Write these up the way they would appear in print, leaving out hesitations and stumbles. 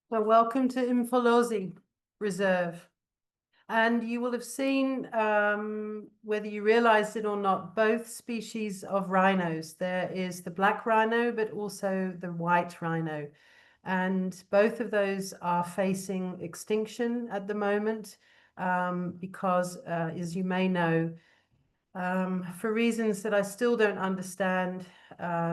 Well, welcome to Imfolozi Reserve. And you will have seen, whether you realized it or not, both species of rhinos. There is the black rhino, but also the white rhino. And both of those are facing extinction at the moment because, as you may know, for reasons that I still don't understand,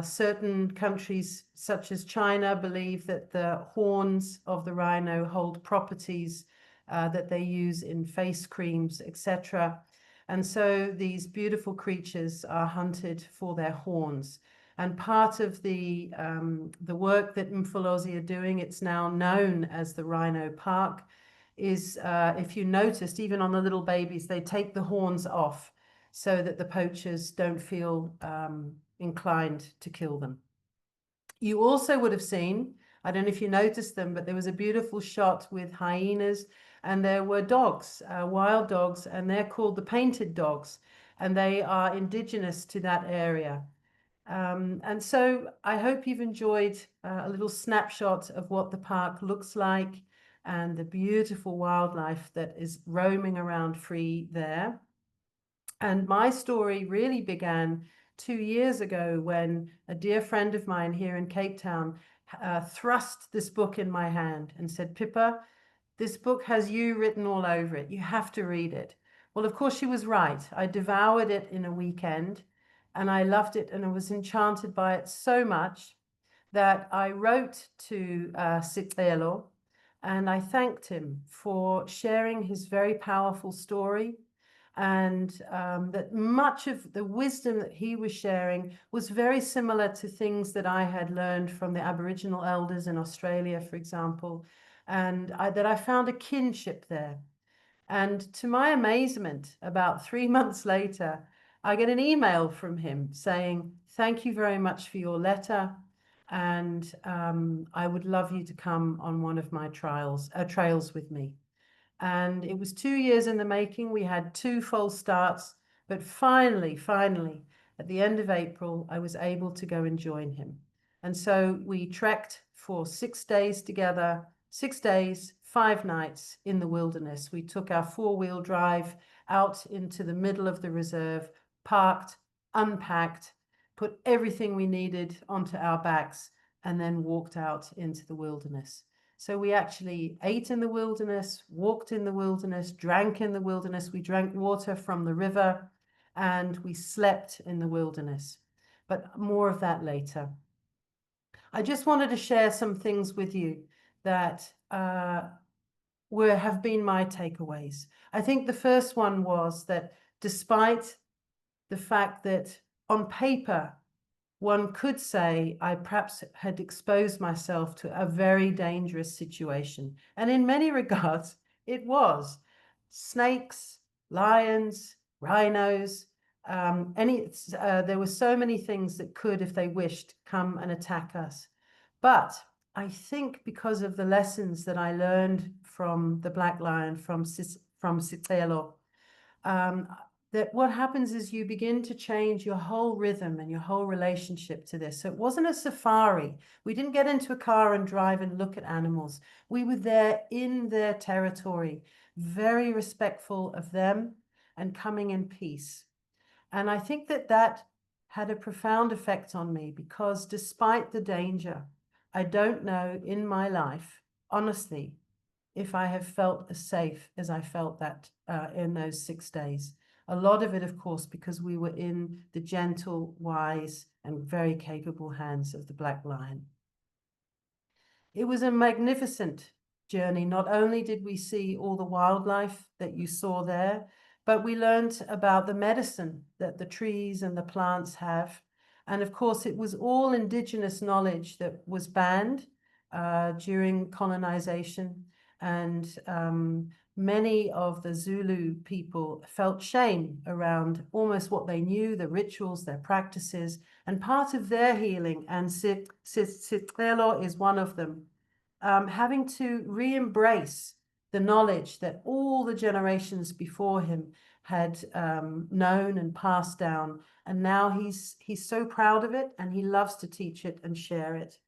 certain countries, such as China, believe that the horns of the rhino hold properties that they use in face creams, etc. And so these beautiful creatures are hunted for their horns. And part of the work that Mfolozi are doing, it's now known as the Rhino Park, is if you noticed, even on the little babies, they take the horns off so that the poachers don't feel inclined to kill them. You also would have seen, I don't know if you noticed them, but there was a beautiful shot with hyenas and there were dogs, wild dogs, and they're called the painted dogs, and they are indigenous to that area. And so I hope you've enjoyed a little snapshot of what the park looks like and the beautiful wildlife that is roaming around free there. And my story really began 2 years ago when a dear friend of mine here in Cape Town thrust this book in my hand and said, Pippa, this book has you written all over it. You have to read it. Well, of course, she was right. I devoured it in a weekend and I loved it and I was enchanted by it so much that I wrote to Sicelo and I thanked him for sharing his very powerful story and that much of the wisdom that he was sharing was very similar to things that I had learned from the Aboriginal elders in Australia, for example, and that I found a kinship there. And to my amazement, about 3 months later, I get an email from him saying, "Thank you very much for your letter, and I would love you to come on one of my trails with me." And it was 2 years in the making. We had two false starts, but finally, at the end of April, I was able to go and join him. And so we trekked for 6 days together, 6 days, 5 nights in the wilderness. We took our four-wheel drive out into the middle of the reserve, parked, unpacked, put everything we needed onto our backs, and then walked out into the wilderness. So we actually ate in the wilderness, walked in the wilderness, drank in the wilderness. We drank water from the river and we slept in the wilderness. But more of that later. I just wanted to share some things with you that have been my takeaways. I think the first one was that despite the fact that on paper one could say I perhaps had exposed myself to a very dangerous situation. And in many regards, it was. Snakes, lions, rhinos, there were so many things that could, if they wished, come and attack us. But I think because of the lessons that I learned from the black lion, from Sicelo, um, that what happens is you begin to change your whole rhythm and your whole relationship to this. So it wasn't a safari. We didn't get into a car and drive and look at animals. We were there in their territory, very respectful of them and coming in peace. And I think that that had a profound effect on me because despite the danger, I don't know in my life, honestly, if I have felt as safe as I felt that in those 6 days. A lot of it, of course, because we were in the gentle, wise, and very capable hands of the Black Lion. It was a magnificent journey. Not only did we see all the wildlife that you saw there, but we learned about the medicine that the trees and the plants have. And of course, it was all indigenous knowledge that was banned during colonization. And many of the Zulu people felt shame around almost what they knew, the rituals, their practices, and part of their healing, and Sicelo is one of them, having to re-embrace the knowledge that all the generations before him had known and passed down. And now he's so proud of it and he loves to teach it and share it.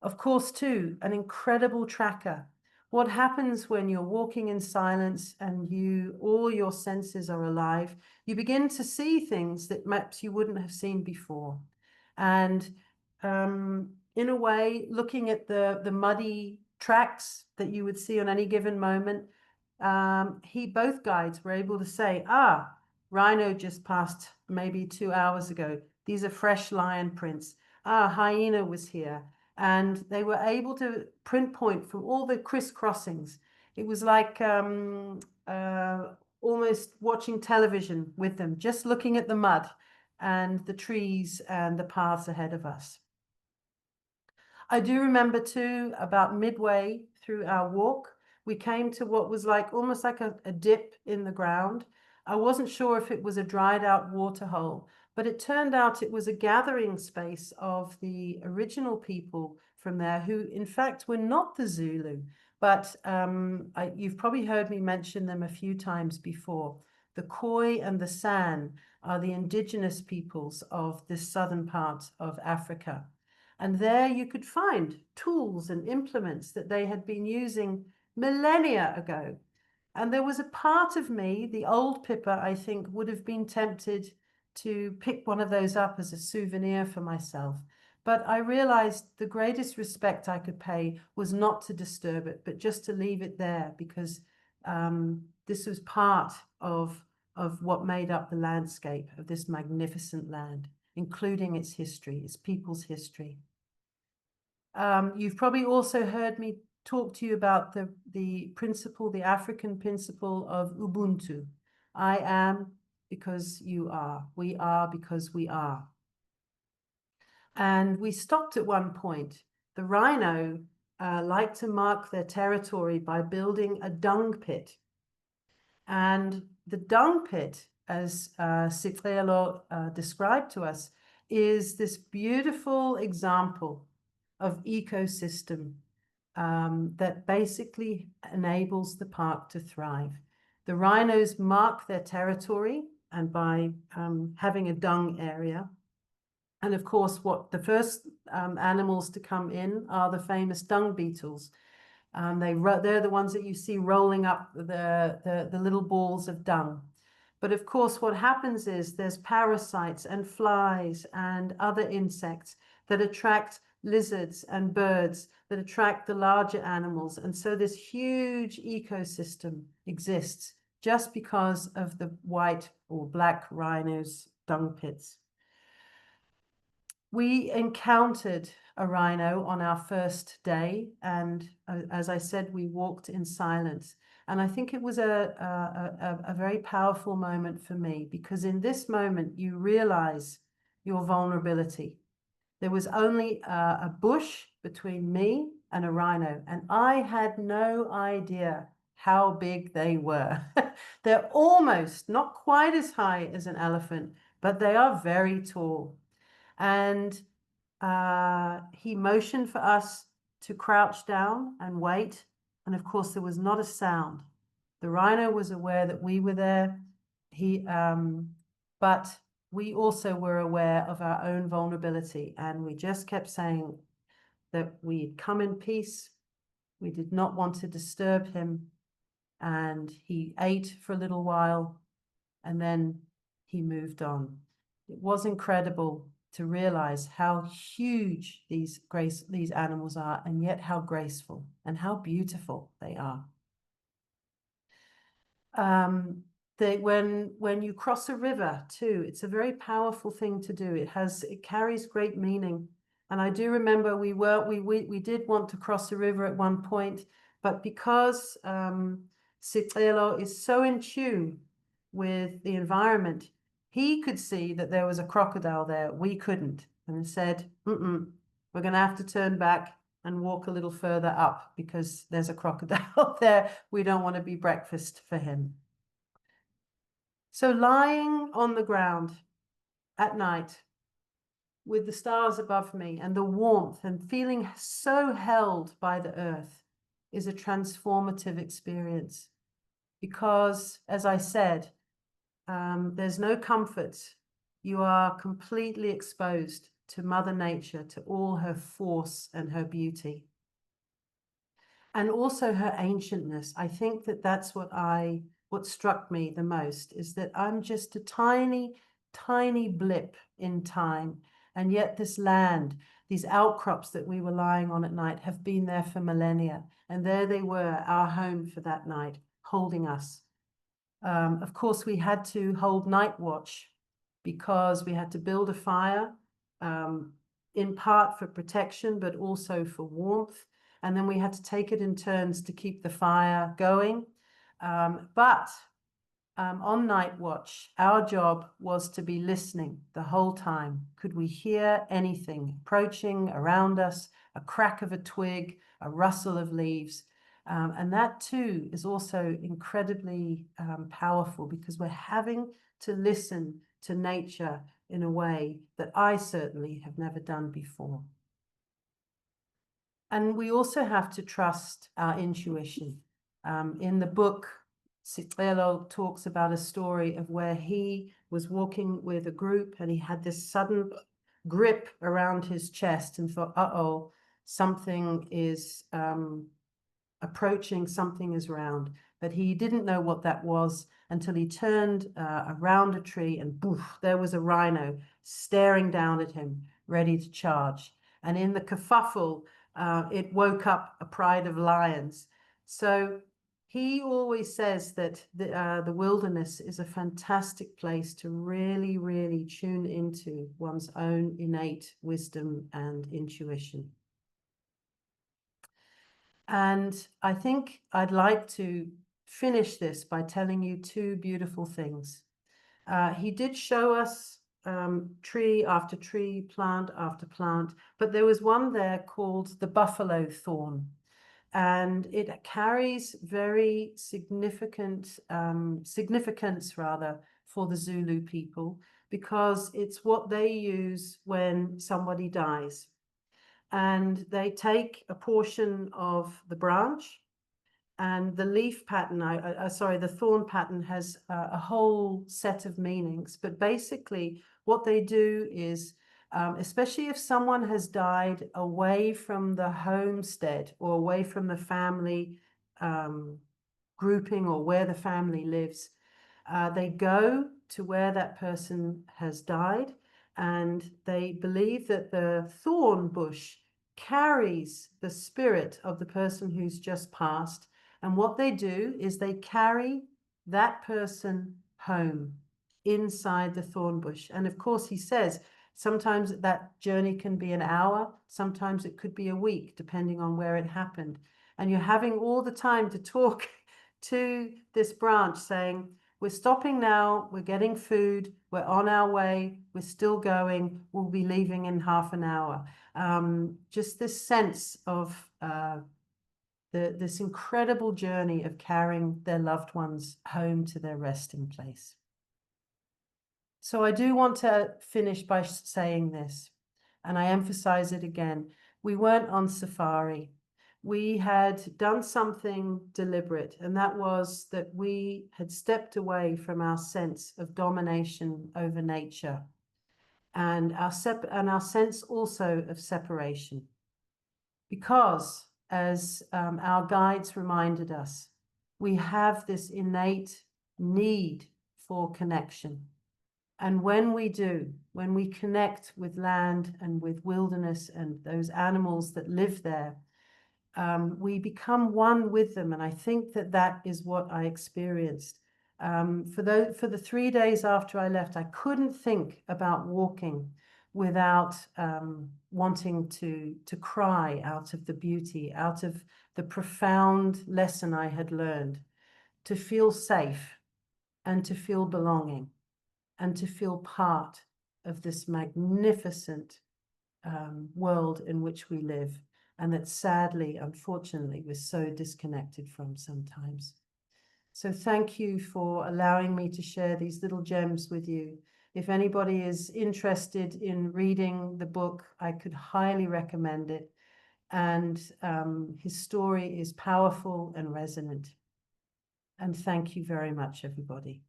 Of course, too, an incredible tracker. What happens when you're walking in silence and all your senses are alive? You begin to see things that perhaps you wouldn't have seen before. And in a way, looking at the muddy tracks that you would see on any given moment, both guides were able to say, rhino just passed maybe 2 hours ago. These are fresh lion prints. Hyena was here. And they were able to pinpoint from all the crisscrossings. It was like almost watching television with them, just looking at the mud and the trees and the paths ahead of us. I do remember too, about midway through our walk, we came to what was like almost like a dip in the ground. I wasn't sure if it was a dried out water hole, but it turned out it was a gathering space of the original people from there who, in fact, were not the Zulu, but you've probably heard me mention them a few times before. The Khoi and the San are the indigenous peoples of this southern part of Africa. And there you could find tools and implements that they had been using millennia ago. And there was a part of me, the old Pippa, I think, would have been tempted to pick one of those up as a souvenir for myself. But I realized the greatest respect I could pay was not to disturb it, but just to leave it there, because this was part of what made up the landscape of this magnificent land, including its history, its people's history. You've probably also heard me talk to you about the principle, the African principle of Ubuntu. I am because you are. We are because we are. And we stopped at one point. The rhino like to mark their territory by building a dung pit. And the dung pit, as Sicelo described to us, is this beautiful example of ecosystem that basically enables the park to thrive. The rhinos mark their territory and by having a dung area. And of course, the first animals to come in are the famous dung beetles. They're the ones that you see rolling up the little balls of dung. But of course, what happens is there's parasites and flies and other insects that attract lizards and birds that attract the larger animals. And so this huge ecosystem exists just because of the white or black rhinos' dung pits. We encountered a rhino on our first day, and as I said, we walked in silence. And I think it was a very powerful moment for me, because in this moment you realize your vulnerability. There was only a bush between me and a rhino, and I had no idea how big they were. They're almost not quite as high as an elephant, but they are very tall. And he motioned for us to crouch down and wait. And of course, there was not a sound. The rhino was aware that we were there. But we also were aware of our own vulnerability. And we just kept saying that we'd come in peace. We did not want to disturb him. And he ate for a little while, and then he moved on. It was incredible to realize how huge these animals are, and yet how graceful and how beautiful they are. When you cross a river too, it's a very powerful thing to do. It carries great meaning. And I do remember we did want to cross the river at one point, but because Sicelo is so in tune with the environment, he could see that there was a crocodile there. We couldn't, and said, we're going to have to turn back and walk a little further up because there's a crocodile there. We don't want to be breakfast for him. So lying on the ground at night with the stars above me and the warmth and feeling so held by the earth is a transformative experience. Because, as I said, there's no comfort. You are completely exposed to Mother Nature, to all her force and her beauty. And also her ancientness. I think that that's what struck me the most, is that I'm just a tiny, tiny blip in time. And yet this land, these outcrops that we were lying on at night, have been there for millennia. And there they were, our home for that night, holding us. Of course, we had to hold night watch because we had to build a fire, in part for protection, but also for warmth. And then we had to take it in turns to keep the fire going. But on night watch, our job was to be listening the whole time. Could we hear anything approaching around us, a crack of a twig, a rustle of leaves? And that too is also incredibly powerful, because we're having to listen to nature in a way that I certainly have never done before. And we also have to trust our intuition. In the book, Sicelo talks about a story of where he was walking with a group and he had this sudden grip around his chest and thought, uh-oh, something is approaching, something is round. But he didn't know what that was until he turned around a tree and poof, there was a rhino staring down at him, ready to charge. And in the kerfuffle, it woke up a pride of lions. So he always says that the wilderness is a fantastic place to really, really tune into one's own innate wisdom and intuition. And I think I'd like to finish this by telling you two beautiful things. He did show us tree after tree, plant after plant, but there was one there called the buffalo thorn. And it carries very significant significance rather for the Zulu people, because it's what they use when somebody dies. And they take a portion of the branch, and the leaf pattern, sorry, the thorn pattern has a whole set of meanings. But basically what they do is, especially if someone has died away from the homestead or away from the family grouping or where the family lives, they go to where that person has died, and they believe that the thorn bush carries the spirit of the person who's just passed. And what they do is they carry that person home inside the thorn bush. And of course, he says sometimes that journey can be an hour, sometimes it could be a week, depending on where it happened. And you're having all the time to talk to this branch saying, we're stopping now, we're getting food, we're on our way, we're still going, we'll be leaving in half an hour. Just this sense of this incredible journey of carrying their loved ones home to their resting place. So I do want to finish by saying this, and I emphasize it again. We weren't on safari. We had done something deliberate, and that was that we had stepped away from our sense of domination over nature and our sense also of separation. Because, as our guides reminded us, we have this innate need for connection. And when we do, when we connect with land and with wilderness and those animals that live there, we become one with them. And I think that that is what I experienced. For the 3 days after I left, I couldn't think about walking without wanting to cry out of the beauty, out of the profound lesson I had learned, to feel safe and to feel belonging and to feel part of this magnificent world in which we live, and that sadly, unfortunately, we're so disconnected from sometimes. So thank you for allowing me to share these little gems with you. If anybody is interested in reading the book, I could highly recommend it. And his story is powerful and resonant. And thank you very much, everybody.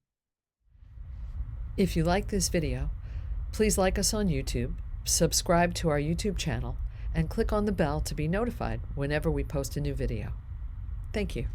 If you like this video, please like us on YouTube, subscribe to our YouTube channel, and click on the bell to be notified whenever we post a new video. Thank you.